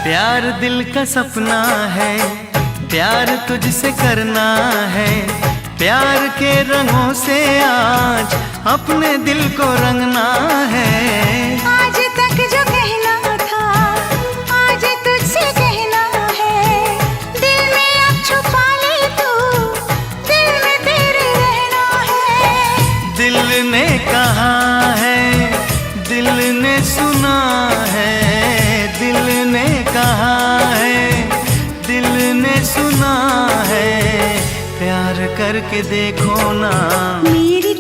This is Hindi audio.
प्यार दिल का सपना है, प्यार तुझसे करना है। प्यार के रंगों से आज अपने दिल को रंगना है। आज तक जो कहना था आज तुझसे कहना है। दिल में अब छुपा ले तू, दिल में तेरे रहना है। दिल ने कहा है, दिल ने सुना है। दिल ने कहा है, दिल ने सुना है। प्यार करके देखो ना, मेरी